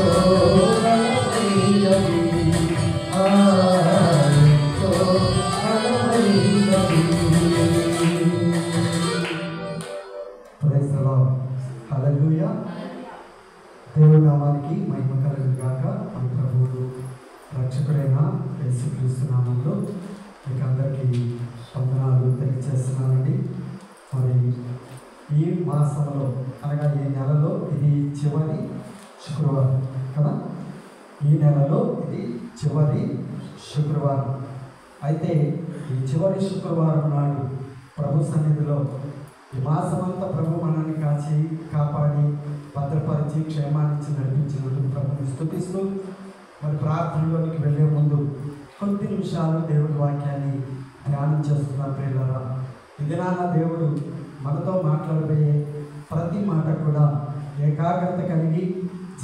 Oh నామానికి మహిమ కలుగును గాక. మన ప్రభువును రక్షకుడైన యేసుక్రీస్తు నామంలో మీకు అందరికీ వందనాలు తెలియజేస్తున్నానండి. మరి ఈ మాసంలో అనగా ఈ నెలలో ఇది చివరి శుక్రవారం కదా. ఈ నెలలో ఇది చివరి శుక్రవారం. అయితే ఈ చివరి శుక్రవారం నాడు ప్రభు సన్నిధిలో ఈ మాసమంతా ప్రభు మనల్ని కాచి కాపాడి భద్రపరిచి క్షేమాన్ని నడిపించినందుకు ప్రభుని స్తుతిస్తూ మరి ప్రార్థనలోనికి వెళ్ళే ముందు కొద్ది నిమిషాలు దేవుడి వాక్యాన్ని ధ్యానం చేస్తున్న ప్రియులారా, ఇది నాన్న దేవుడు మనతో మాట్లాడబోయే ప్రతి మాట కూడా ఏకాగ్రత కలిగి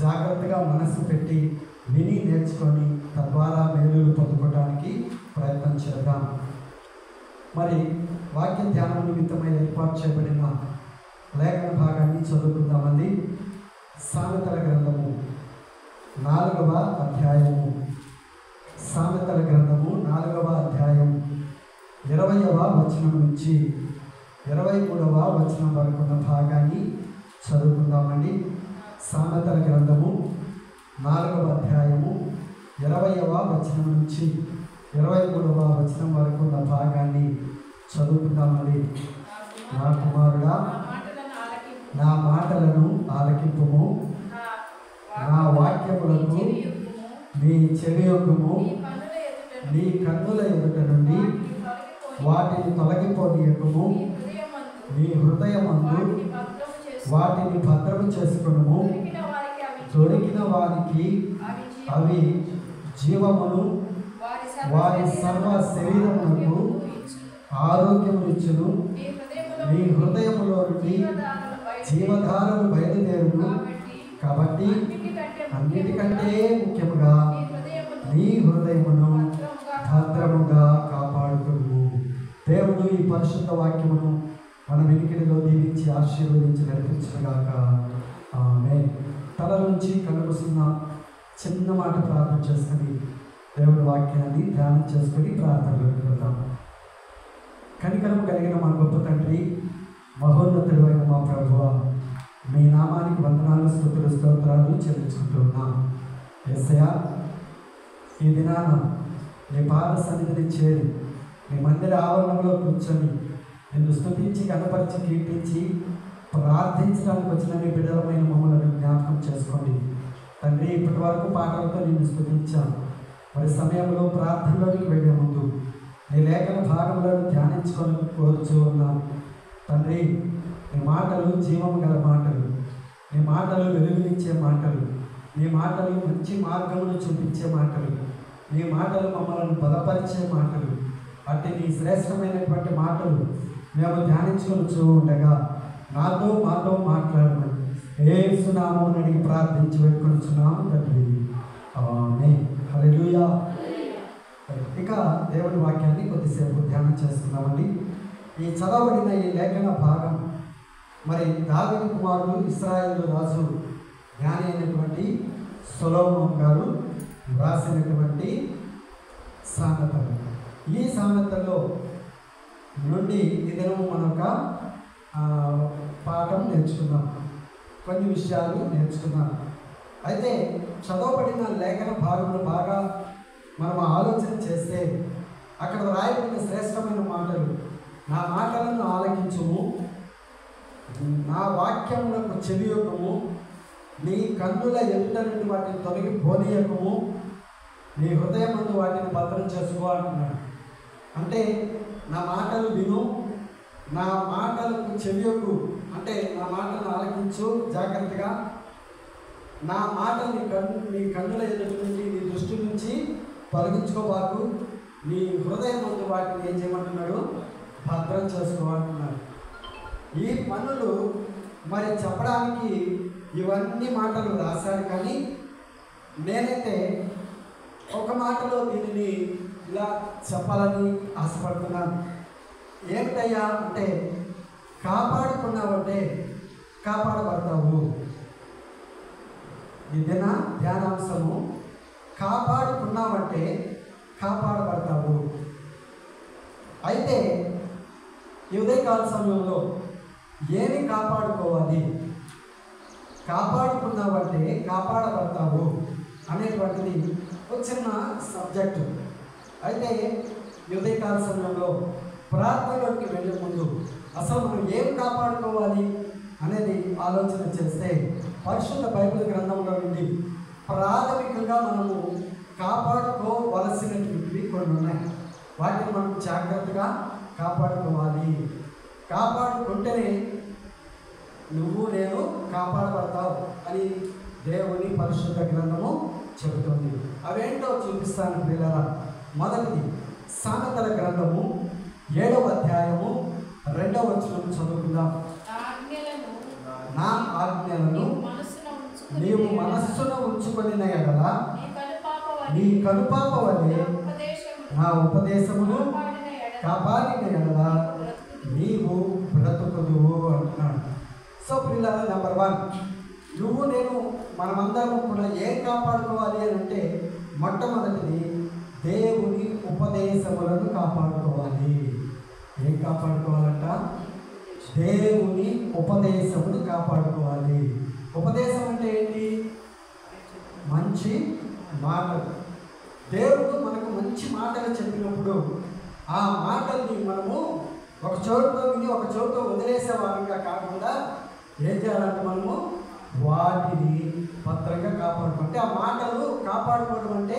జాగ్రత్తగా మనసు పెట్టి విని నేర్చుకొని తద్వారా మేలులు పొందుకోవడానికి ప్రయత్నం చేద్దాం. మరి వాక్య ధ్యానం నిమిత్తమై ఏర్పాటు చేయబడిన లేఖన భాగాన్ని చదువుకుందామండి. సామెతల గ్రంథము 4వ అధ్యాయము, సామెతల గ్రంథము 4వ అధ్యాయం 20వ వచనం నుంచి 23వ వచనం వరకు ఉన్న భాగాన్ని చదువుకుందామండి. సామెతల గ్రంథము 4వ అధ్యాయము 20వ వచనం నుంచి 23వ వచనం వరకు ఉన్న భాగాన్ని చదువుకుందామండి. నా కుమారుడా, నా మాటలను ఆలకింపుము, నా వాక్యములకు నీ చెవియొగ్గుము, నీ కన్నుల ఎదుట నుండి వాటిని తొలగిపోనీయకుము, నీ హృదయమందు వాటిని భద్రము చేసుకునుము. దొరికిన వారికి అవి జీవమును వారి సర్వ శరీరములకు ఆరోగ్యమునిచ్చును. నీ హృదయములో నుండి జీవధారలు బయలుదేరును. కాబట్టి అన్నిటికంటే ముఖ్యముగా నీ హృదయమును భద్రముగా కాపాడుకును. దేవుడు ఈ పరిశుద్ధ వాక్యమును మన వినికిడిలో దీవించి ఆశీర్వదించి నడిపించుగాక. ఆమేన్. తల నుంచి కనుమూసిన చిన్న మాట ప్రార్థన చేసుకుని దేవుడి వాక్యాన్ని ధ్యానం చేసుకుని ప్రార్థనలోకి వెళ్దాం. కనికరము కలిగిన మా గొప్ప తండ్రి, మహోన్నతుడు అయిన మా ప్రభువా, మీ నామానికి వందనాలు, స్తుతులు, స్తోత్రాలు చెల్లించుకుంటున్నాం. యేసయ్యా, ఈ దినాన నీ పాద సన్నిధిని చేరి నీ మందిర ఆవరణంలో కూర్చొని నిన్ను స్తుతించి కనపరిచి కీర్తించి ప్రార్థించడానికి వచ్చిన నీ బిడ్డలమైన మమ్మల్ని జ్ఞాపకం చేసుకోండి తండ్రి. ఇప్పటి వరకు పాటలతో నిన్ను స్తుతించాం. మరి సమయంలో ప్రార్థనలోనికి వెళ్ళే ముందు నీ లేఖన భాగంలో ధ్యానించుకొని కోరుచూ ఉన్నాం తండ్రి. నీ మాటలు జీవము గల మాటలు, నీ మాటలు వెలుగునిచ్చే మాటలు, నీ మాటలు మంచి మార్గమును చూపించే మాటలు, నీ మాటలు మమ్మల్ని బలపరిచే మాటలు. అట్టి నీ శ్రేష్టమైనటువంటి మాటలు మేము ధ్యానించుకొనుచూ ఉండగా నాతో మాతో మాట్లాడమని యేసు నామమున అడిగి ప్రార్థించి వేడుకొనుచున్నాము తండ్రి. ఆమేన్. హల్లెలూయా. ఇక దేవుని వాక్యాన్ని కొద్దిసేపు ధ్యానం చేసుకుందామండి. ఈ చదవబడిన ఈ లేఖన భాగం మరి దావీదు కుమారుడు ఇశ్రాయేలు రాజు జ్ఞాని అయినటువంటి సొలొమోను గారు వ్రాసినటువంటి సామెతలు. ఈ సామెతల్లో నుండి ఈ దినము మనం ఒక పాఠం నేర్చుకున్నాం, కొన్ని విషయాలు నేర్చుకున్నాం. అయితే చదవబడిన లేఖన భాగంలో బాగా మనం ఆలోచన చేస్తే అక్కడ రాయబడిన శ్రేష్టమైన మాటలు, నా మాటలను ఆలకించుము, నా వాక్యములకు చెవియొగ్గుము, నీ కన్నుల ఎదుట నుండి వాటిని తొలగి పోనీయకము, నీ హృదయమందు వాటిని భద్రం చేసుకో అంటున్నాడు. అంటే నా మాటలు విను, నా మాటలకు చెవియొగ్గు అంటే నా మాటలను ఆలకించు జాగ్రత్తగా. నా మాట నీ కన్నుల ఎదుట నుండి, నీ దృష్టి నుంచి తొలగించుకోబాకు. నీ హృదయం ముందు వాటిని ఏం చేయమంటున్నాడు? భద్రం చేసుకోమంటున్నాడు. ఈ పనులు మరి చెప్పడానికి ఇవన్నీ మాటలు రాశాడు, కానీ నేనైతే ఒక మాటలో దీనిని ఇలా చెప్పాలని ఆశపడుతున్నాను. ఏమిటయ్యా అంటే, కాపాడుకున్నావంటే కాపాడబడతావు. ఇదేనా ధ్యానాంశము? కాపాడుకున్నావంటే కాపాడబడతావు. అయితే ఈ ఉదయకాల సమయంలో ఏమి కాపాడుకోవాలి? కాపాడుకున్నావంటే కాపాడబడతావు అనేటువంటిది ఒక చిన్న సబ్జెక్టు. అయితే ఉదయకాల సమయంలో ప్రార్థనలోకి వెళ్ళే ముందు అసలు మనం ఏం కాపాడుకోవాలి అనేది ఆలోచన చేస్తే పరిశుద్ధ బైబిల్ గ్రంథంలో నుండి ప్రాథమికంగా మనము కాపాడుకోవలసినటువంటివి కొన్ని ఉన్నాయి. వాటిని మనం జాగ్రత్తగా కాపాడుకోవాలి. కాపాడుకుంటేనే నువ్వు నేను కాపాడబడతావు అని దేవుని పరిశుద్ధ గ్రంథము చెబుతుంది. అవేంటో చూపిస్తాను పిల్లరా. మొదటిది సామెతల గ్రంథము 7వ అధ్యాయము 2వ వచనం చదువుకుందాం. నా ఆజ్ఞలను నీవు మనస్సున ఉంచుకొనిన ఎడల నీ కనుపాప వలె నా ఉపదేశమును కాపాడిన ఎడల నీవు బ్రతుకుదువు అంటున్నాడు. సో పిల్లల నెంబర్ 1, నువ్వు నేను మనమందరం కూడా ఏం కాపాడుకోవాలి అని అంటే మొట్టమొదటిది దేవుని ఉపదేశములను కాపాడుకోవాలి. ఏం కాపాడుకోవాలంట? దేవుని ఉపదేశమును కాపాడుకోవాలి. ఉపదేశం అంటే ఏంటి? మంచి మాటలు. దేవుడు మనకు మంచి మాటలు చెప్పినప్పుడు ఆ మాటల్ని మనము ఒక చోటుతో విని ఒక చోటుతో వదిలేసే వారంగా కాకుండా ఏం చేయాలంటే మనము వాటిని భద్రంగా కాపాడుకుంటే, ఆ మాటలు కాపాడుకోవడం అంటే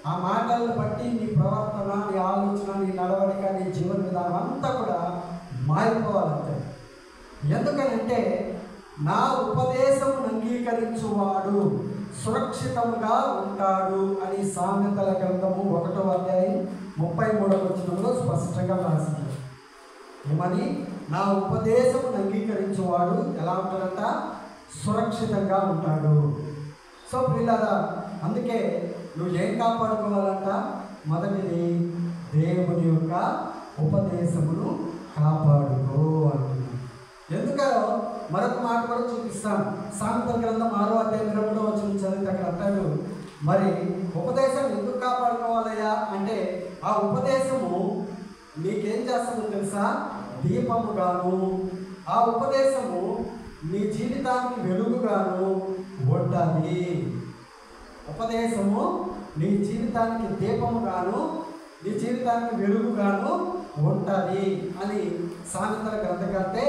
ఆ మాటలను బట్టి నీ ప్రవర్తన, నీ ఆలోచన, నీ నడవడిక, నీ జీవన విధానం అంతా కూడా మారిపోవాలంటే. ఎందుకనంటే నా ఉపదేశమును అంగీకరించువాడు సురక్షితంగా ఉంటాడు అని సామెతల గ్రంథము 1వ అధ్యాయం 33వ వచనంలో స్పష్టంగా రాసింది. ఏమని? నా ఉపదేశమును అంగీకరించువాడు ఎలా ఉంటాడంట? సురక్షితంగా ఉంటాడు. సో పిల్లరా, అందుకే నువ్వు ఏం కాపాడుకోవాలంట? మొదటిది దేవుని యొక్క ఉపదేశమును కాపాడుకో అంటున్నాడు. ఎందుకో మరొక మాట కూడా చూపిస్తాను. సామెతల గ్రంథం 6వ అధ్యాయం 23వ వచనం చదివితే అక్కడ అంటాడు, మరి ఉపదేశం ఎందుకు కాపాడుకోవాలయ్యా అంటే ఆ ఉపదేశము నీకేం చేస్తుందో తెలుసా? దీపముగాను, ఆ ఉపదేశము నీ జీవితానికి వెలుగుగాను ఉండాలి. ఉపదేశము నీ జీవితానికి దీపముగాను, నీ జీవితానికి వెలుగుగాను ఉంటుంది అని సామెతల గ్రంథకర్తే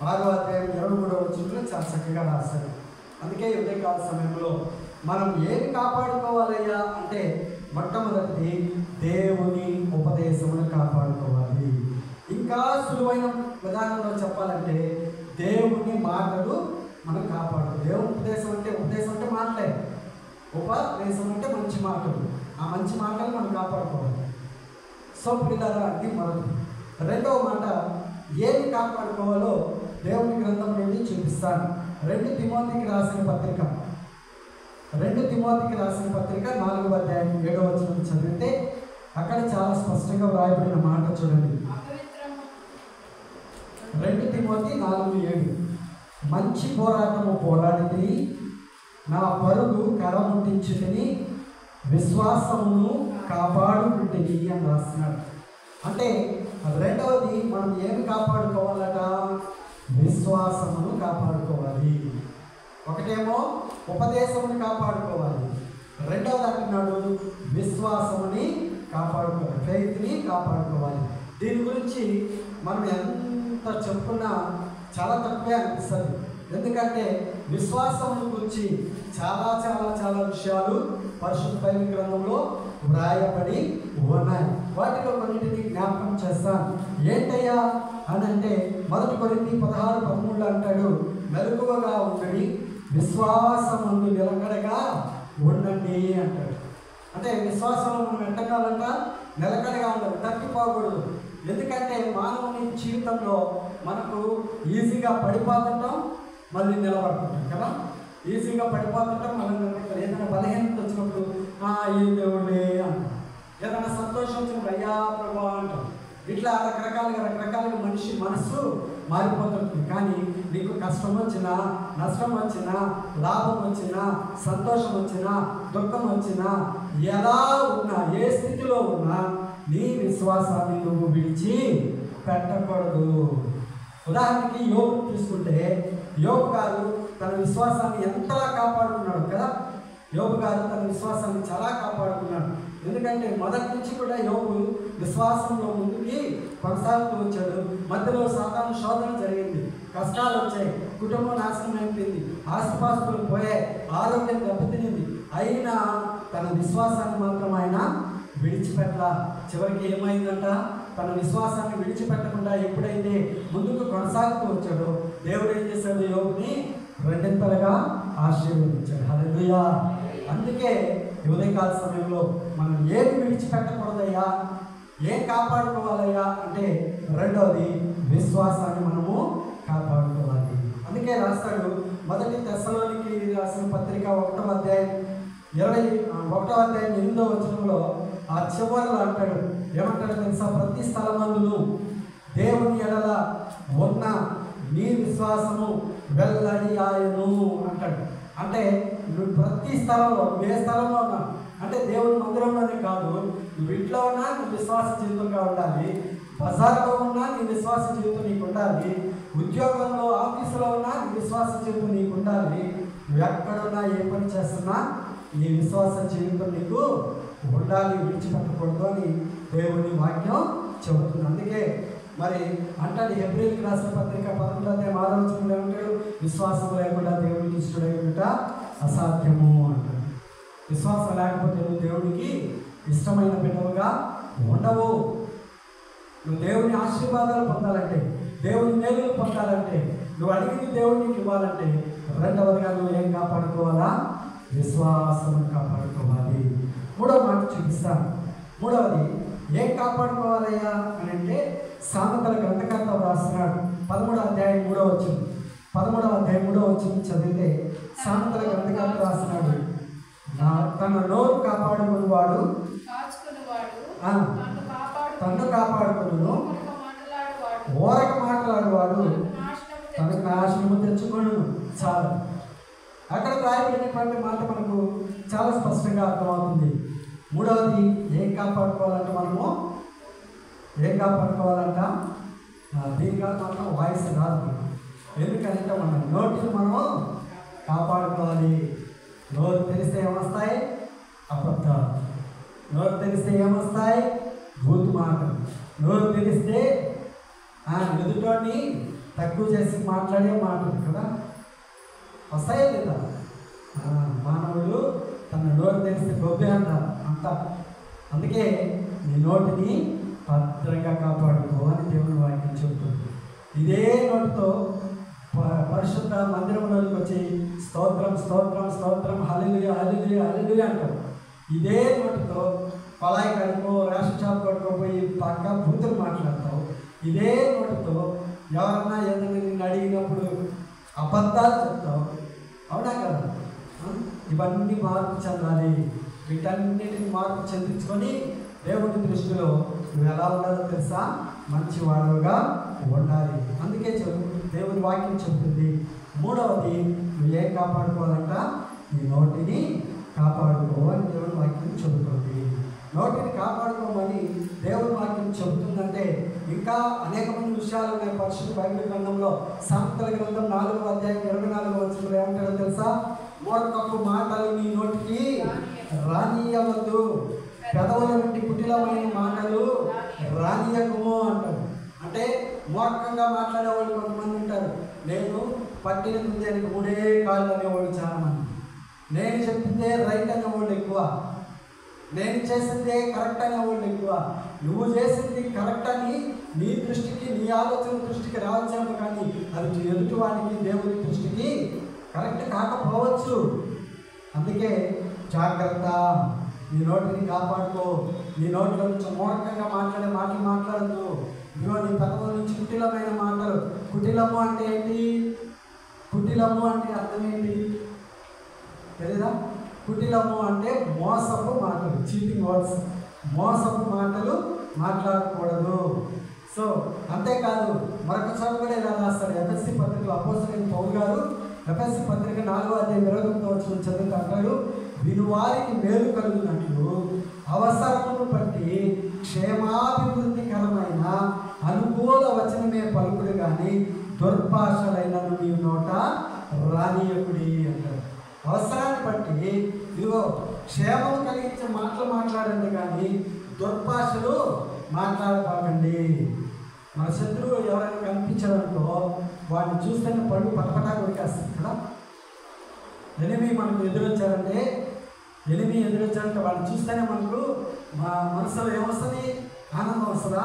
6వ అధ్యాయం 23వ వచనంలో చాలా చక్కగా రాశారు. అందుకే ఉదయకాల సమయంలో మనం ఏమి కాపాడుకోవాలయ్యా అంటే మొట్టమొదటిది దేవుని ఉపదేశమును కాపాడుకోవాలి. ఇంకా సులువైన విధానంలో చెప్పాలంటే దేవుని మాటలు మనం కాపాడు. దేవుని ఉపదేశం అంటే మాటలే. ఉపదేశం అంటే మంచి మాటలు. ఆ మంచి మాటలు మనం కాపాడుకోవాలి. సో పిల్లరా, అది మొదటి. రెండవ మాట ఏమి కాపాడుకోవాలో దేవుని గ్రంథం నుండి చూపిస్తాను. 2 తిమోతికి రాసిన పత్రిక 4వ అధ్యాయం 7వ వచనం చదివితే అక్కడ చాలా స్పష్టంగా వ్రాయబడిన మాట చూడండి. 2 తిమోతి 4:7 మంచి పోరాటము పోరాడితే నా పరుగు కరముట్టించుకుని విశ్వాసమును కాపాడుకుంటుంది అని రాస్తున్నాడు. అంటే రెండవది మనం ఏమి కాపాడుకోవాలట? విశ్వాసమును కాపాడుకోవాలి. ఒకటేమో ఉపదేశమును కాపాడుకోవాలి, రెండవది అంటున్నాడు విశ్వాసముని కాపాడుకోవాలి, ఫెయిత్ని కాపాడుకోవాలి. దీని గురించి మనం ఎంత చెప్పుకున్నా చాలా తక్కువే అనిపిస్తుంది. ఎందుకంటే విశ్వాసమును గురించి చాలా చాలా చాలా విషయాలు పరిశుద్ధ బైబిల్ గ్రంథంలో వ్రాయబడి ఉన్నాయి. వాటిలో కొన్నింటిని జ్ఞాపకం చేస్తాను. ఏంటయ్యా అని అంటే 1 కొరింథీ 16:13 అంటాడు, మెలకువగా ఉండండి, విశ్వాసమును నిలకడగా ఉండండి అంటాడు. అంటే విశ్వాసంలో మనం ఎంతకాలంట నిలకడగా ఉండాలి, తప్పిపోకూడదు. ఎందుకంటే మానవుని జీవితంలో మనకు ఈజీగా పడిపోతుంటాం, మళ్ళీ నిలబడుతుంటాం కదా. ఈజీగా పడిపోతుంటాం, మళ్ళీ నిలబడతాం. ఏదైనా బలహీనత వచ్చినప్పుడు ఏ దేవుడే అంటాం, ఏదైనా సంతోషం వచ్చినప్పుడు అయ్యా ప్రభా అంటాం. ఇట్లా రకరకాలుగా మనిషి మనస్సు మారిపోతుంది. కానీ నీకు కష్టం వచ్చినా, నష్టం వచ్చినా, లాభం వచ్చినా, సంతోషం వచ్చినా, దుఃఖం వచ్చినా, ఎలా ఉన్నా, ఏ స్థితిలో ఉన్నా నీ విశ్వాసాన్ని నువ్వు విడిచి పెట్టకూడదు. ఉదాహరణకి యోబు తీసుకుంటే యోబు గారు తన విశ్వాసాన్ని ఎంతలా కాపాడుకున్నాడు కదా. యోబు గారు తన విశ్వాసాన్ని చాలా కాపాడుకున్నాడు. ఎందుకంటే మొదటి నుంచి కూడా యోబు విశ్వాసంలో ముందుకి కొనసాగుతూ వచ్చాడు. మధ్యలో సాతాను శోధన జరిగింది, కష్టాలు వచ్చాయి, కుటుంబం నాశనం అయిపోయింది, ఆస్తిపాస్తులు పోయాయి, ఆరోగ్యం దెబ్బతినింది. అయినా తన విశ్వాసాన్ని మాత్రం ఆయన విడిచిపెట్టాల. చివరికి ఏమైందంట, తన విశ్వాసాన్ని విడిచిపెట్టకుండా ఎప్పుడైతే ముందుకు కొనసాగుతూ వచ్చాడో దేవుడు ఏం చేశాడు, యోబుని రెండింతలుగా ఆశీర్వదించాడు. హల్లెలూయా. అందుకే ఉదయకాల సమయంలో మనం ఏమి విడిచిపెట్టకూడదయ్యా, ఏం కాపాడుకోవాలయ్యా అంటే రెండవది విశ్వాసాన్ని మనము కాపాడుకోవాలి. అందుకే రాస్తాడు మొదటి తెస్సలోనికి రాసిన పత్రిక 1వ అధ్యాయం 8వ వచనంలో ఆ చివరిలో అంటాడు, ఏమంటాడు తెలుసా, ప్రతి స్థలమందును దేవుని ఎడల ఉన్న నీ విశ్వాసము వెల్లడి ఆయను అంటాడు. అంటే నువ్వు ప్రతి స్థలంలో, ఏ స్థలంలో ఉన్నా, అంటే దేవుని మందిరంలోనే కాదు, నువ్వు ఇంట్లో ఉన్నా నీ విశ్వాస జీవితంగా ఉండాలి, బజార్లో ఉన్నా నీ విశ్వాస జీవితం నీకు ఉండాలి, ఉద్యోగంలో ఆఫీసులో ఉన్నా నీ విశ్వాస జీవితం నీకు ఉండాలి, నువ్వు ఎక్కడున్నా ఏ పని చేస్తున్నా నీ విశ్వాస జీవితం నీకు ఉండాలి, విడిచిపెట్టకూడదు అని దేవుని వాక్యం చెబుతుంది. అందుకే మరి అంటాడు హెబ్రీయులకు రాసిన పత్రిక 11వ అధ్యాయం 6వ వచనంలో ఏమంటాడు, విశ్వాసం లేకుండా దేవునికి ఇష్టడైనట అసాధ్యము అంటాడు. విశ్వాసం లేకపోతే నువ్వు దేవునికి ఇష్టమైన బిడ్డవుగా ఉండవు. నువ్వు దేవుని ఆశీర్వాదాలు పొందాలంటే, దేవుని మేలులు పొందాలంటే, నువ్వు అడిగింది దేవునికి ఇవ్వాలంటే రెండవదిగా నువ్వు ఏం కాపాడుకోవాలా, విశ్వాసం కాపాడుకోవాలి. మూడవ మాట చూపిస్తాను. మూడవది ఏం కాపాడుకోవాలయ్యా అని అంటే సామెతల గ్రంథకర్త రాస్తున్నాడు 13వ అధ్యాయం 3వ వచనం. 13వ అధ్యాయం 3వ వచనం చదివితే సామెతల గ్రంథకర్త రాస్తున్నాడు, తన నోరు కాపాడుకునేవాడు తన్ను కాపాడుకును, ఓరక మాట్లాడేవాడు తనకు నాశనము తెచ్చుకొను. చాలు. అక్కడ రాయబడినటువంటి మాట మనకు చాలా స్పష్టంగా అర్థమవుతుంది. మూడవది ఏం కాపాడుకోవాలంటే మనము ఏం కాపాడుకోవాలంట, దీనిగా మాత్రం వాయిస్ రాదు మనం. ఎందుకంటే మన నోటిని మనము కాపాడుకోవాలి. నోరు తెలిస్తే ఏమొస్తాయి, అబద్ధాలు. నోరు తెలిస్తే ఏమొస్తాయి, బూతు మాటలు. నోరు తెలిస్తే ఎదుటోని తక్కువ చేసి మాట్లాడే మాటలు కదా వస్తాయే లేదా. మానవుడు తన నోరు తెలిస్తే గొప్పే అంటారు అంతా. అందుకే నీ నోటిని భద్రంగా కాపాడుకో అని దేవుని వాక్యం చెబుతుంది. ఇదే నోటితో పరిశుద్ధ మందిరంలోకి వచ్చి స్తోత్రం స్తోత్రం స్తోత్రం హల్లెలూయా హల్లెలూయా హల్లెలూయా అంటారు. ఇదే నోటితో పలాయి కడుకో, రేషన్ షాప్ కడుకోపోయి పక్క బూతులు మాట్లాడతావు. ఇదే నోటితో ఎవరన్నా ఏదైనా నిన్ను అడిగినప్పుడు అబద్ధాలు చెప్తావు. అవునా కదా. ఇవన్నీ మార్పు చెందాలి. వీటన్నిటిని మార్పు చెందించుకొని దేవుని దృష్టిలో నువ్వు ఎలా ఉండాలో తెలుసా, మంచివాడుగా ఉండాలి. అందుకే దేవుని వాక్యం చెబుతుంది. మూడవది నువ్వు ఏం కాపాడుకోవాలంట, నీ నోటిని కాపాడుకో అని దేవుని వాక్యం చెబుతుంది. నోటిని కాపాడుకోమని దేవుని వాక్యం చెబుతుందంటే ఇంకా అనేకమంది విషయాలు ఉన్నాయి పరిశుద్ధ బైబిల్ గ్రంథంలో. సామెతల గ్రంథం 4వ అధ్యాయం 24వ వచనంలో ఏమంటారో తెలుసా, మూర్ఖపు మాటలు నీ నోటికి రానియవద్దు, పెదవుల నుండి కుటిలమైన మాటలు రానియకము అంటారు. అంటే మూర్ఖంగా మాట్లాడేవాళ్ళు కొంతమంది ఉంటారు. నేను పట్టిన దానికి 3 కాళ్ళు అనేవాళ్ళు చాలా మంది. నేను చెప్పిందే రైట్ అనేవాళ్ళు ఎక్కువ. నేను చేసిందే కరెక్ట్ అనేవాళ్ళు ఎక్కువ. నువ్వు చేసింది కరెక్ట్ అని నీ దృష్టికి, నీ ఆలోచన దృష్టికి రావచ్చేమో, కానీ అది ఎదుటి వాడికి దేవుని దృష్టికి కరెక్ట్ కాకపోవచ్చు. అందుకే జాగ్రత్త, నీ నోటిని కాపాడుకో. నీ నోట్లో నుంచి మూర్ఖంగా మాట్లాడే మాటలు మాట్లాడద్దు. ఇదిగో నీ పెదవుల నుంచి కుటిలమైన మాటలు. కుటిలము అంటే ఏంటి, కుటిలము అంటే అర్థం ఏంటి తెలీదా? కుటిలము అంటే మోసపు మాటలు, చీటింగ్ వర్డ్స్. మోసపు మాటలు మాట్లాడకూడదు. సో అంతేకాదు మరొక చోట కూడా ఇలా రాస్తాడు ఎఫ్ఎస్సి పత్రికలో అపోస్తలుడైన పౌలు గారు ఎఫ్ఎస్సి పత్రిక 4వ అధ్యాయం 29వ వచనం చదువుతూ అంటాడు, వినువారికి మేలు కలుగునట్లు అవసరమును బట్టి క్షేమాభివృద్ధికరమైన అనుకూల వచనమే పలుకుడు కానీ దుర్భాషలైన నీ నోట రానీయకుడి అంటారు. అవసరాన్ని బట్టి ఇదిగో క్షేమం కలిగించే మాటలు మాట్లాడండి, కానీ దుర్భాషలు మాట్లాడబాకండి. మన శత్రువు ఎవరైనా కనిపించారనుకో వాడిని చూస్తేనే పళ్ళు పటపటా కొరికేస్తుంది కదా. ఎనిమి మనకు ఎదురొచ్చారంటే వాడిని చూస్తేనే మనకు మా మనసులో ఏమొస్తుంది? ఆనందం వస్తుందా?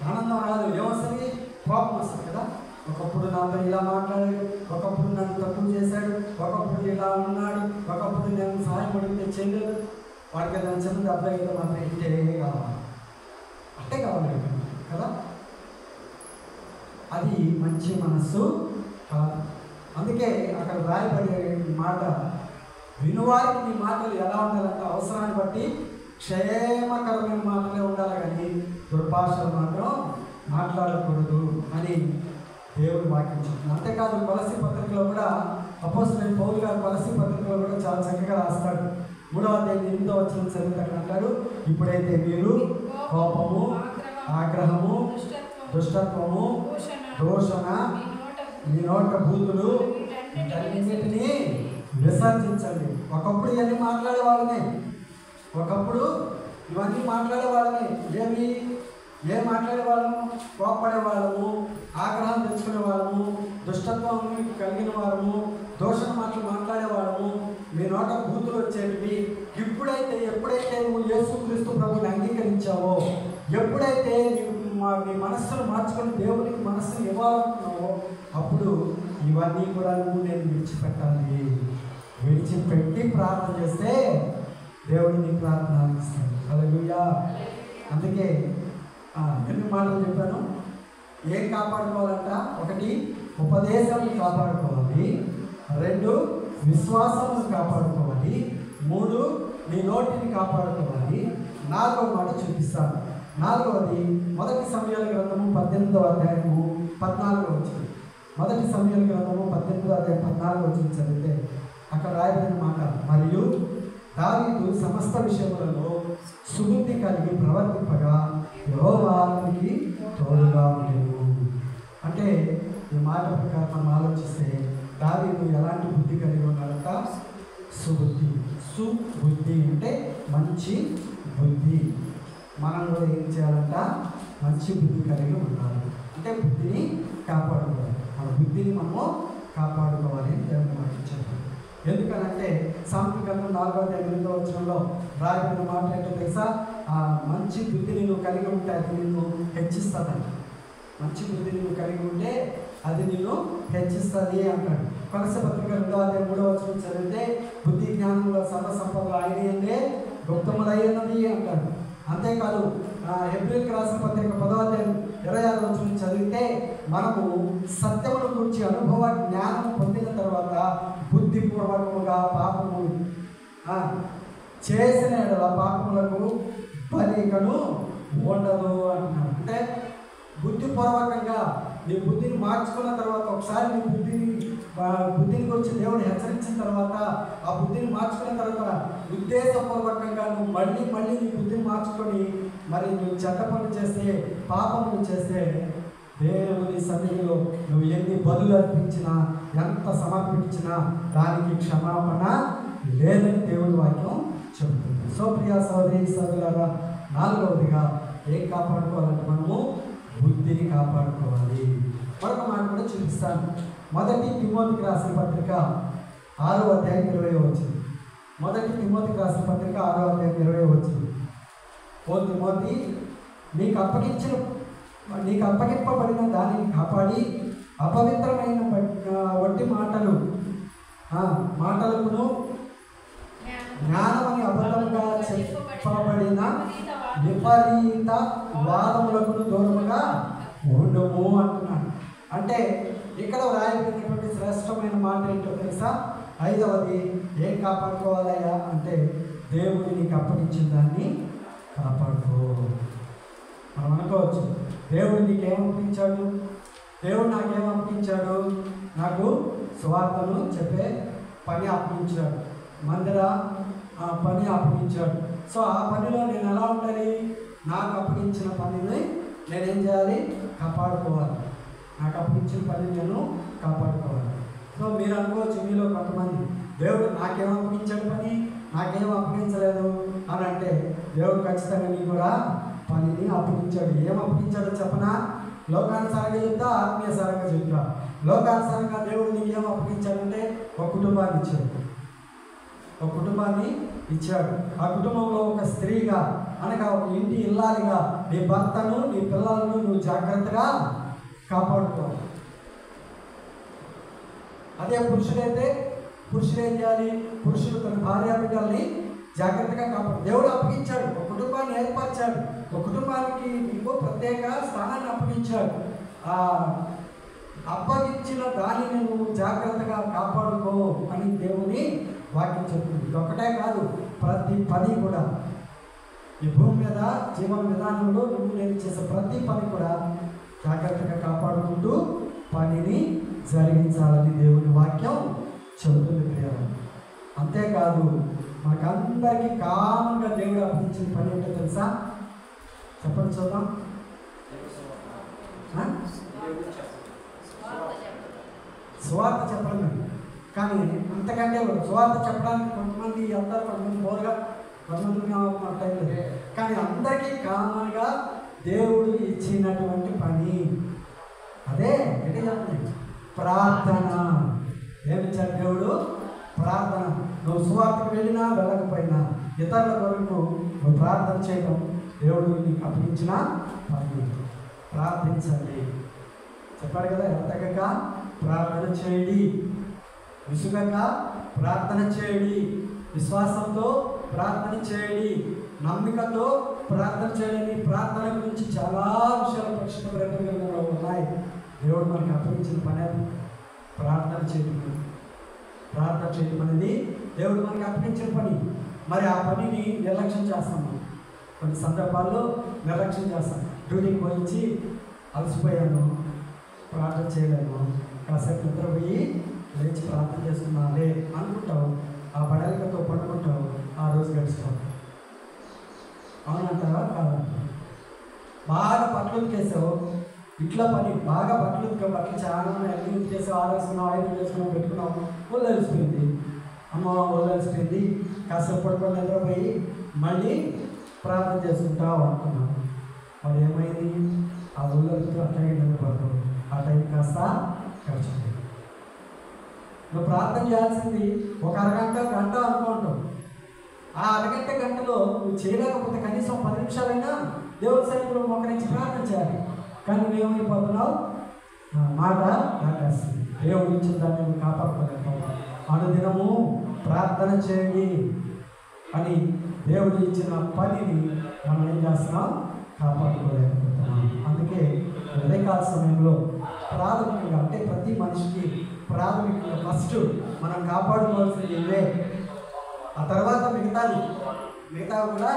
ఆనందం రాదు. ఏమొస్తుంది? కోపం వస్తుంది కదా. ఒకప్పుడు నాతో ఇలా మాట్లాడాడు, ఒకప్పుడు నన్ను తక్కువ చేశాడు, ఒకప్పుడు ఇలా ఉన్నాడు, ఒకప్పుడు నేను సహాయం అడిగితే చేయలేదు. వాడికి ఏదైనా చిన్న దెబ్బ అయితే మాత్రం ఇంటే కావాలి, అట్టే కావాలి కదా. అది మంచి మనస్సు కాదు. అందుకే అక్కడ రాయబడే మాట, వినువారికి నీ మాటలు ఎలా ఉండాలంటే అవసరాన్ని బట్టి క్షేమకరమైన మాటలే ఉండాలి, కానీ దుర్భాషలు మాత్రం మాట్లాడకూడదు అని దేవుడు వాక్యం చెప్తున్నాడు. అంతేకాదు కొలస్సీ పత్రికలో కూడా అపోస్తలుడైన పౌలు గారు కొలస్సీ పత్రికలో కూడా చాలా చక్కగా రాస్తాడు. 3వ అధ్యాయం 8వ వచనం చదివితే అక్కడ అంటాడు, ఇప్పుడైతే మీరు కోపము, ఆగ్రహము, దుష్టత్వము, దూషణ, మీ నోట బూతులు వీటన్నిటిని విసర్జించండి. ఒకప్పుడు ఇవన్నీ మాట్లాడేవాళ్ళమే, ఏం మాట్లాడేవాళ్ళము? కోపపడేవాళ్ళము, ఆగ్రహం తెచ్చుకునేవాళ్ళము, దుష్టత్వం కలిగిన వాళ్ళము, దోషణ మాటలు మాట్లాడేవాళ్ళము, మీ నోట బూతులు వచ్చేవి. ఎప్పుడైతే నువ్వు యేసుక్రీస్తు ప్రభువుని అంగీకరించావో, ఎప్పుడైతే నీ మనస్సును మార్చుకొని దేవునికి మనస్సును ఇవ్వాలనుకున్నావో, అప్పుడు ఇవన్నీ కూడా నేను విడిచిపెట్టాలి. విడిచిపెట్టి ప్రార్థన చేస్తే దేవుడు నీ ప్రార్థన ఆలకిస్తాడు. హల్లెలూయా. అందుకే ఎన్ని మాటలు చెప్పాను. ఏం కాపాడుకోవాలంట? 1 ఉపదేశం కాపాడుకోవాలి, 2 విశ్వాసం కాపాడుకోవాలి, 3 నీ నోటిని కాపాడుకోవాలి, 4వ మాట చూపిస్తాను. 4వది 1 సమూయేలు గ్రంథము 18వ అధ్యాయము 14వ వచనం. 1 సమూయేలు గ్రంథము 18వ అధ్యాయం 14వ వచనం చదివితే అక్కడ రాయబడిన మాట, మరియు దావీదు సమస్త విషయములలో సుబుద్ధి కలిగి ప్రవర్తింపగా యెహోవా అతనికి తోడుగా ఉండెను. అంటే ఈ మాట ప్రకారం మనం ఆలోచిస్తే దావీదు ఎలాంటి బుద్ధి కలిగి ఉన్నాడంట? సుబుద్ధి అంటే మంచి బుద్ధి. మనం కూడా ఏం చేయాలంట? మంచి బుద్ధి కలిగి ఉండాలి. అంటే బుద్ధిని కాపాడుకోవాలి. మన బుద్ధిని మనము కాపాడుకోవాలి అని దేవుని మాట చెప్పాలి. ఎందుకనంటే సామెతల గ్రంథం 4వ అధ్యాయం 8వ వచనంలో రాయబడిన మాట ఏంటో తెలుసా? ఆ మంచి బుద్ధిని నువ్వు కలిగి ఉంటే అది నిన్ను హెచ్చిస్తుందంట. మంచి బుద్ధిని నువ్వు కలిగి ఉంటే అది నిన్ను హెచ్చిస్తుంది అంటాడు. కొలస్సీ పత్రిక 2వ అధ్యాయం 3వ వచనం చదివితే బుద్ధి జ్ఞానంలో సర్వ సంపదలు ఆయనే గుప్తములైనది అంటాడు. అంతేకాదు హెబ్రీయులకు రాసిన పత్రిక 10వ అధ్యాయం 26వ వచనం చదివితే మనము సత్యమును గురించి అనుభవ జ్ఞానం పొందిన తర్వాత బుద్ధిపూర్వకముగా పాపము చేసిన ఎడల పాపములకు బలికను ఉండదు అంటున్నాడు. అంటే బుద్ధిపూర్వకంగా నీ బుద్ధిని మార్చుకున్న తర్వాత, ఒకసారి నీ బుద్ధిని గురించి దేవుడు హెచ్చరించిన తర్వాత, ఆ బుద్ధిని మార్చుకున్న తర్వాత ఉద్దేశపూర్వకంగా నువ్వు మళ్ళీ నీ బుద్ధిని మార్చుకొని మరి నువ్వు చెడ్డ పనులు చేస్తే, పాపములు చేస్తే, దేవుని సన్నిధిలో నువ్వు ఎన్ని బదులు అర్పించినా, ఎంత సమర్పించినా దానికి క్షమాపణ లేదని దేవుని వాక్యం చెబుతుంది. సో ప్రియ సోదరి సోదరులారా, 4వదిగా ఏం కాపాడుకోవాలంటే మనము బుద్ధిని కాపాడుకోవాలి. మరొక మాట కూడా చూపిస్తాను. 1 తిమోతికి రాసిన పత్రిక 6వ అధ్యాయం 20వ వచనం. 1 తిమోతికి రాసిన పత్రిక 6వ అధ్యాయం 20వ వచనం. ఓ తిమోతి, నీకు అప్పగింపబడిన దానిని కాపాడి అపవిత్రమైన వట్టి మాటలకును జ్ఞానమని అబద్ధముగా చెప్పబడిన విపరీత వాదములకు దూరముగా ఉండుము అంటున్నాడు. అంటే ఇక్కడ రాయబడినటువంటి శ్రేష్టమైన మాట ఏంటో తెలుసా? 5వది ఏం కాపాడుకోవాలయ్యా అంటే దేవుడు నీకు అప్పగించిన దాన్ని కాపాడుకో. మనం అనుకోవచ్చు, దేవుడు నీకేం అప్పగించాడు? దేవుడు నాకేం అప్పగించాడు? నాకు సువార్తను చెప్పే పని అప్పగించాడు, మందిర పని అప్పగించాడు. సో ఆ పనిలో నేను ఎలా ఉండాలి? నాకు అప్పగించిన పనిని నేనేం చేయాలి? కాపాడుకోవాలి. నాకు అప్పగించిన పని నేను కాపాడుకోవాలి. సో మీరు అనుకోవచ్చు మీలో కొంతమంది, దేవుడు నాకేం అప్పగించాడు పని, నాకేం అప్పగించలేదు అని అంటే, దేవుడు ఖచ్చితంగా నీకు కూడా పనిని అప్పగించాడు. ఏం అప్పగించాడో చెప్పనా? లోకానుసారంగా చెప్తా, ఆత్మీయసారంగా చెప్తా. లోకానుసారంగా దేవుడు నీకు ఏం అప్పగించాడంటే ఒక కుటుంబాన్ని ఇచ్చాడు, ఒక కుటుంబాన్ని ఇచ్చాడు. ఆ కుటుంబంలో ఒక స్త్రీగా అనగా ఒక ఇంటి ఇల్లాలిగా నీ భర్తను నీ పిల్లలను నువ్వు జాగ్రత్తగా కాపాడుకోవాలి. అదే పురుషుడైతే పురుషుడు ఏం చేయాలి? పురుషుడు తన భార్య బిడ్డల్ని జాగ్రత్తగా కాపాడు. దేవుడు అప్పగించాడు, ఒక కుటుంబాన్ని ఏర్పరిచాడు, ఒక కుటుంబానికి నీకు ప్రత్యేక స్థానాన్ని అప్పగించాడు. ఆ అప్పగించిన దానిని నువ్వు జాగ్రత్తగా కాపాడుకో అని దేవుని వాక్యం చెప్తుంది. ఒకటే కాదు, ప్రతి పని కూడా ఈ భూమి మీద జీవన విధానంలో నువ్వు నేను చేసే ప్రతి పని కూడా జాగ్రత్తగా కాపాడుకుంటూ పనిని జరిగించాలని దేవుని వాక్యం చెబుతుంది ప్రియులు. అంతేకాదు మనకందరికీ కామన్గా దేవుడు అప్పగించిన పని ఏంటో తెలుసా? చెప్పండి చూద్దాం. సువార్త చెప్పడం. కానీ అంతకంటే సువార్త చెప్పడానికి కొంతమంది అందరూ కొంతమంది బోరుగా కొంతమంది టైం లేదు. కానీ అందరికీ కామన్గా దేవుడు ఇచ్చినటువంటి పని అదే ఏంటి చెప్పండి? ప్రార్థన. ఏమిచ్చాడు దేవుడు? ప్రార్థన. నువ్వు సువార్తకు వెళ్ళినా వెళ్ళకపోయినా ఇతరుల కొరకు నువ్వు ప్రార్థన చేయడం దేవుడు నీకు అప్పగించిన పని. ప్రార్థించండి చెప్పాడు కదా, ఎత్తగక ప్రార్థన చేయండి, విసుగక ప్రార్థన చేయండి, విశ్వాసంతో ప్రార్థన చేయండి, నమ్మికతో ప్రార్థన చేయండి. ప్రార్థన గురించి చాలా విషయాలు పరిశుద్ధ గ్రంథంలో ఉన్నాయి. దేవుడు మనకి అప్పగించిన పని ప్రార్థన చేయడం. ప్రార్థన చేయడం అనేది దేవుడు మనకి అప్పగించిన పని. మరి ఆ పనిని నిర్లక్ష్యం చేస్తాము. కొన్ని సందర్భాల్లో నిర్లక్ష్యం చేస్తాం. డ్యూటీకి పోయించి అలసిపోయాను, ప్రార్థన చేయలేను, కాసేపు నిద్రపోయి లేచి ప్రార్థన చేసుకున్నాలే అనుకుంటావు. ఆ బడలికతో పడుకుంటావు, ఆ రోజు గడుస్తావు. అవునంటావా? కాదంటావా? బాగా బట్టలు ఉతికేసావు, ఇట్లా పని బాగా బట్టలు బట్టలు చాలా అన్ని ఉతికేసావు, ఆరేసుకున్నావు, ఐరన్ చేసుకున్నావు, పెట్టుకున్నావు, ఒళ్ళు అలసిపోయింది. అమ్మ ఒళ్ళు అలసిపోయింది, కాసేపు పడుకొని నిద్రపోయి మళ్ళీ ప్రార్థన చేసుకుంటావు అనుకున్నావు. మరి ఏమైంది? ఆ ఒళ్ళు అట్లాగే నిద్రపడతావు. ఆ టైం కాస్త ఖర్చు. నువ్వు ప్రార్థన చేయాల్సింది ఒక అరగంట గంట అనుకుంటావు. ఆ అరగంట గంటలో నువ్వు చేయలేకపోతే కనీసం 10 నిమిషాలైనా దేవుడి సన్నిధిలో మోకరించి ప్రార్థన చేయాలి. కానీ నువ్వేమైపోతున్నావు? మాట నాటేస్తుంది. దేవుడి ఇచ్చిన దాన్ని నువ్వు కాపాడుకోలేకపోతావు. అనుదినము ప్రార్థన చేయండి అని దేవుడు ఇచ్చిన పనిని మనం ఏం చేస్తున్నాం? కాపాడుకోలేకపోతున్నాం. అందుకే ఉదయకాల సమయంలో ప్రాథమికంగా అంటే ప్రతి మనిషికి ప్రాథమికంగా ఫస్ట్ మనం కాపాడుకోవాల్సింది ఇవే. ఆ తర్వాత మిగతా కూడా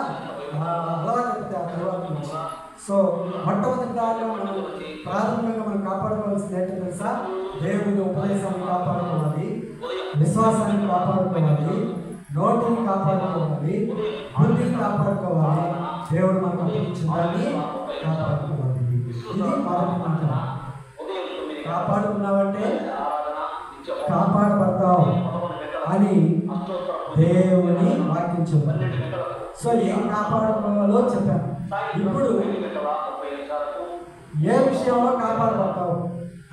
అలవాటు అవుతుంది ఆ తర్వాత నుంచి. సో మొట్టమొదటి దానిలో మనం ప్రాథమికంగా మనం కాపాడుకోవాల్సింది ఏంటో తెలుసా? దేవుని ఉపదేశాన్ని కాపాడుకోవాలి, విశ్వాసాన్ని కాపాడుకోవాలి, నోటిని కాపాడుకోవాలి, బుద్ధిని కాపాడుకోవాలి, దేవుడు మనకు అప్పగించిన దాన్ని కాపాడుకోవాలి. ఇది మొదటి మాట. కాపాడుకున్నావంటే కాపాడబడతావు అని దేవుని వాక్యం చెప్పారు. సో ఏం కాపాడుకోవాలో చెప్పాను. ఇప్పుడు ఏ విషయంలో కాపాడబడతావు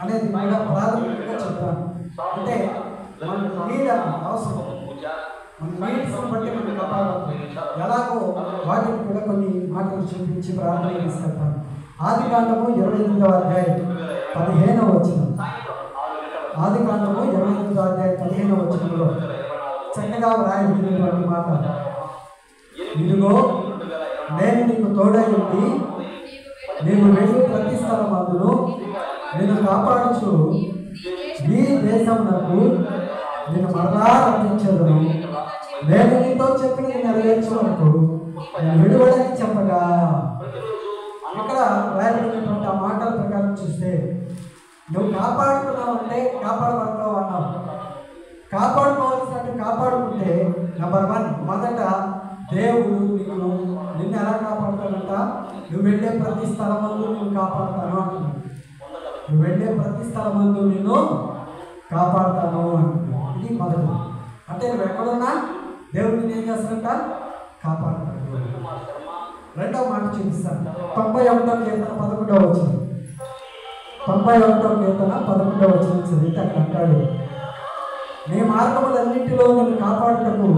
అనేది కూడా ప్రాథమికంగా చెప్తాను. అంటే మనకు నీడ అవసరం, మన నీడ్స్ని బట్టి మనం కాపాడబడతాం. ఎలాగో వాటిని కూడా కొన్ని మాటలు చూపించి ప్రార్థన తీసుకెళ్తాను. ఆదికాండము 28వ అధ్యాయం 15వ వచనం. ఆదికాండము 28వ అధ్యాయం 15వ వచనంలో చక్కగా వ్రాయబడినటువంటి మాట, ఇదిగో నేను నీకు తోడై ఉండి నేను వెళ్ళి ప్రతి స్థలమందును నేను కాపాడుచు ఈ దేశమునకు నేను మరలా రప్పించదును. నేను నీతో చెప్పినది నెరవేర్చు వరకు నేను విడువడని చెప్పగా. ఇక్కడ రాయబడినటువంటి ఆ మాటల ప్రకారం చూస్తే నువ్వు కాపాడుకున్నావంటే కాపాడబడతావు అన్నావు. కాపాడుకోవాల్సినట్టు కాపాడుకుంటే నెంబర్ 1 మొదట దేవుడు నిన్ను ఎలా కాపాడుతాడంట? నువ్వు వెళ్ళే ప్రతి స్థలమందు నిన్ను కాపాడుతాను అంటున్నాడు. నువ్వు వెళ్ళే ప్రతి స్థలమందు నిన్ను కాపాడుతాను అంటున్నాడు. ఇది మొదటి. అంటే నువ్వు ఎక్కడున్నా దేవుడిని ఏం చేస్తాడంట? కాపాడుతాడు. రెండవ మాట చూపిస్తాను. 91వ కీర్తన 11వ వచనం. 91వ కీర్తన 11వ వచనం చదివితే అక్కడ అంటాడు, నీ మార్గములన్నింటిలో నిన్ను కాపాడుటకు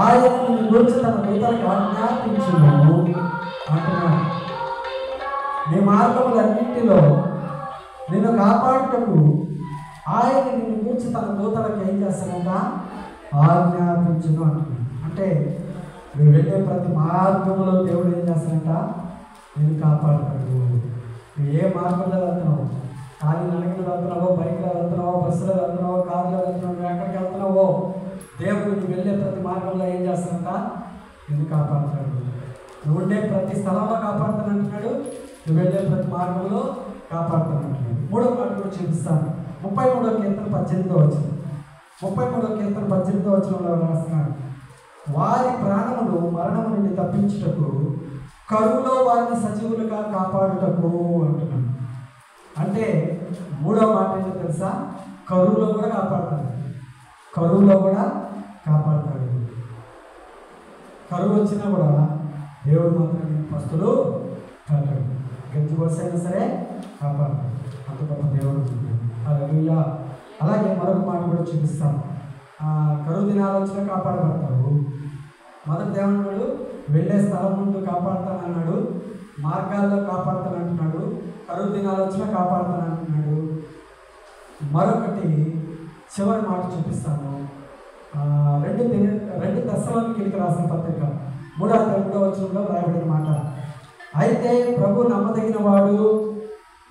ఆయన నిన్ను గురించి తన దూతలకు ఆజ్ఞాపించును అంటున్నాడు. నీ మార్గములన్నింటిలో నిన్ను కాపాడుటకు ఆయన నిన్ను గురించి తన దూతలకు ఏం చేస్తాడంట? ఆజ్ఞాపించును అంటున్నాడు. అంటే నువ్వు వెళ్ళే ప్రతి మార్గంలో దేవుడు ఏం చేస్తాడంట? నేను కాపాడుతాడు. నువ్వు ఏ మార్గంలో వెళ్తున్నావు? ఖాళీ నడకలో వెళ్తున్నావో, బైక్లో వెళ్తున్నావో, బస్సులో వెళ్తున్నావో, కారులో వెళ్తున్నావు, నువ్వు ఎక్కడికి వెళ్తున్నావో దేవుడు నువ్వు వెళ్ళే ప్రతి మార్గంలో ఏం చేస్తాడంట? నేను కాపాడుతాడు. నువ్వు ఉండే ప్రతి స్థలంలో కాపాడుతానంటున్నాడు. నువ్వు వెళ్ళే ప్రతి మార్గంలో కాపాడుతానంటున్నాడు. మూడో మాట కూడా చూపిస్తాను. 33వ కీర్తన 18వ వచనం. 33వ కీర్తన 18వ వచనంలో రాస్తున్నాడు, వారి ప్రాణములు మరణము నుండి తప్పించుటకు కరువులో వారిని సజీవులుగా కాపాడుటకు అంటున్నాడు. అంటే మూడవ మాట ఏంటో తెలుసా? కరువులో కూడా కాపాడుతాడు. కరువులో కూడా కాపాడుతాడు. కరువు వచ్చినా కూడా దేవుడు మాత్రం పస్తులు కాపాడు. గంజి వస్తైనా సరే కాపాడుతాడు. అంత గొప్ప దేవుడు. హల్లెలూయా. అలాగే మరొక మాట కూడా చూపిస్తాం. కరువు దినాలు వచ్చినా కాపాడబడతాడు. మొదటి దేవుడు వెళ్ళే స్థలం ముందు కాపాడుతానన్నాడు, మార్గాల్లో కాపాడుతానంటున్నాడు, కరువు దినాలు వచ్చినా కాపాడుతానంటున్నాడు. మరొకటి చివరి మాట చూపిస్తాను. 2 దశలోనికి రాసిన పత్రిక 3వ వచనంలో రాయబడిన మాట, అయితే ప్రభు నమ్మదగిన వాడు,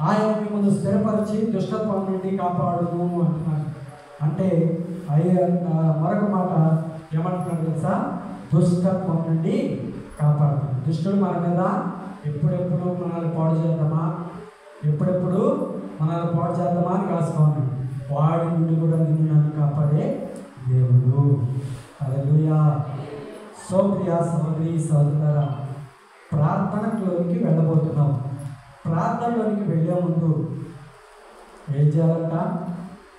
ఆయన మిమ్మల్ని స్థిరపరిచి దుష్టత్వం నుండి కాపాడును అంటున్నాడు. అంటే మరొక మాట ఏమంటున్నాడు తెలుసా? దుష్టత్వం నుండి కాపాడుతాడు. దుష్టుడు మన మీద ఎప్పుడెప్పుడు మనల్ని పాడు చేద్దామా, ఎప్పుడెప్పుడు మనల్ని పాడు చేద్దామా అని కాసుకోండి. వాడి నుండి కూడా నిన్ను నన్ను కాపాడే దేవుడు. హల్లెలూయా. సో ప్రియ సహోదరి సహోదరులారా, ప్రార్థనలోనికి వెళ్ళబోతున్నాం. ప్రార్థనలోనికి వెళ్ళే ముందు ఏం చేయాలంట?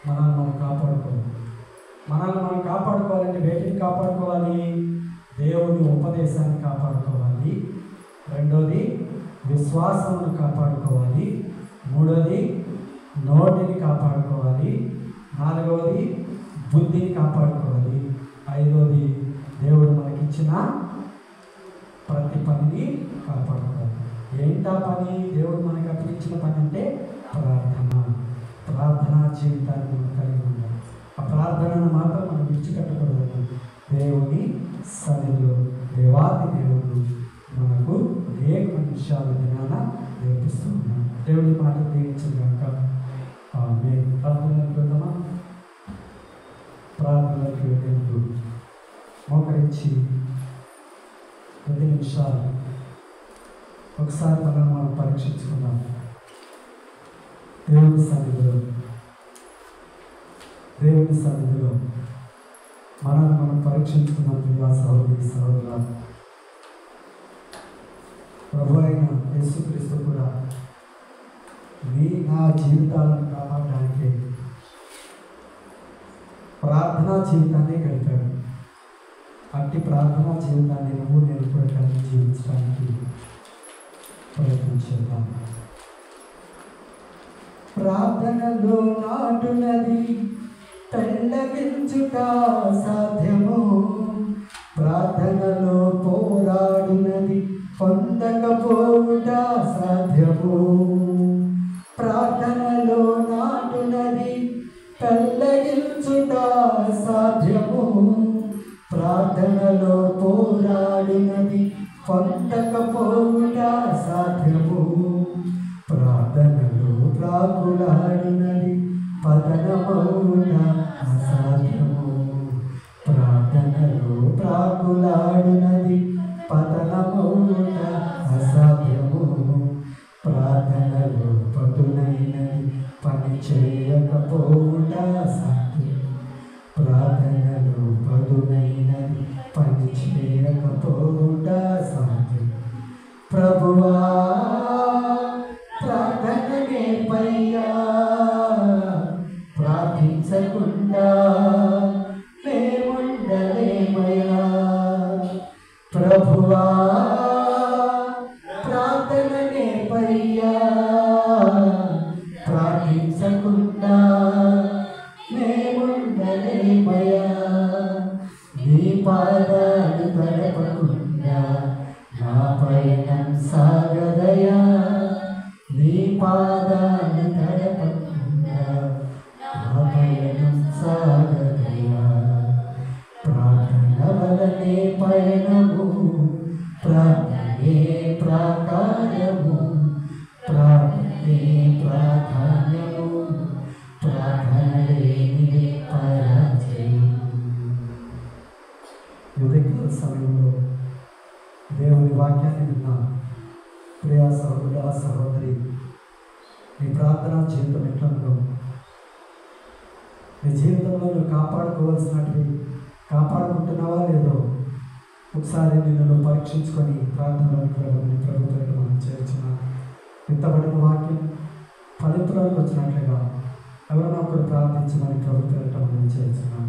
మనల్ని మనం కాపాడుకోవాలి. మనల్ని మనం కాపాడుకోవాలంటే వేటిని కాపాడుకోవాలి? దేవుని ఉపదేశాన్ని కాపాడుకోవాలి. రెండోది విశ్వాసమును కాపాడుకోవాలి. మూడోది నోటిని కాపాడుకోవాలి. నాలుగవది బుద్ధిని కాపాడుకోవాలి. ఐదోది దేవుడు మనకిచ్చిన ప్రతి పనిని కాపాడుకోవాలి. ఏంటా పని? దేవుడు మనకి అప్పగించిన పని అంటే ప్రార్థన. ప్రార్థనా జీవితాన్ని మనం కలిగి ఉండాలి. ఆ ప్రార్థనను మాత్రం మనం విడిచిపెట్టకూడదు. దేవుని సన్నిధిలో దేవాది దేవుడు మనకు అనేక విషయాలు దినాన నేర్పిస్తూ ఉన్నాడు. దేవుడి మాట దీవించగాక. మేము ప్రార్థనలోకి వెళ్దామా? ప్రార్థనలోకి వెళ్ళేందుకు మోకరించి 10 నిమిషాలు ఒకసారి మనం పరీక్షించుకుందాం. దేవుని సన్నిధిలో మనం పరీక్షించుకున్నాం. ప్రియా సహోదరి సహోదరుల, ప్రభు అయిన యేసుక్రీస్తు కూడా నా జీవితాలను కాపాడడానికి ప్రార్థనా జీవితాన్ని గడిపాడు. అట్టి ప్రార్థనా జీవితాన్ని నేను కూడా కలిగి జీవించడానికి ప్రయత్నించేద్దాం. ప్రార్థనలో నాటునది పెళ్ళగించుట సాధ్యము, ప్రార్థనలో పోరాడినది పొందకపోవుట సాధ్యము. ప్రార్థనలో నాటునది పెళ్ళగించుట సాధ్యము, ప్రార్థనలో పోరాడినది పొందకపోవుట సాధ్యము. ప్రార్థనలో ప్రాకులాడినది పతనమౌట అసాధ్యము. ప్రార్థనలో ప్రాకులాడినది పతనమౌట అసాధ్యము. ప్రార్థనలో పదునైనది పని చేయకపోవుట సాధ్యము. ప్రార్థనలో పదునైనది పని చేయకపోవుట సాధ్యము. ప్రభువా ప్రార్థన నేర్పయ్యా, ప్రార్థన ప్రభువా ప్రార్థన నేర్పయ్యా, ప్రార్థించకుండా మేముండలేమయ్యా, నీ పాదాలు తడపకుండా నా పయనం సాగదయా, నీ పాదాలు తడపకుండా నా పయనం సాగదయా. ప్రార్థన వలనే పయనము, ప్రార్థనే ప్రాకారము, ప్రార్థనే ప్రాధాన్యము, ప్రార్థన లేనిదే పరాజయం. ఉదయకాల సమయంలో దేవుని వాక్యాన్ని విన్నా ప్రియా సహోదరా సహోదరి, నీ ప్రార్థనా జీవితం ఎట్లుందో, నీ జీవితంలో నువ్వు కాపాడుకోవాల్సినవి కాపాడుకుంటున్నావా లేదో ఒకసారి నిన్ను పరీక్షించుకొని ప్రార్థనలోకి వెళ్ళమని ప్రభుత్వం మనం చేర్చిన విత్తబడిన వాక్యం ఫలింపులోకి వచ్చినట్లుగా ఎవరైనా ఒకరు ప్రార్థించమని ప్రభుత్వం మనం చేర్చున్నాం.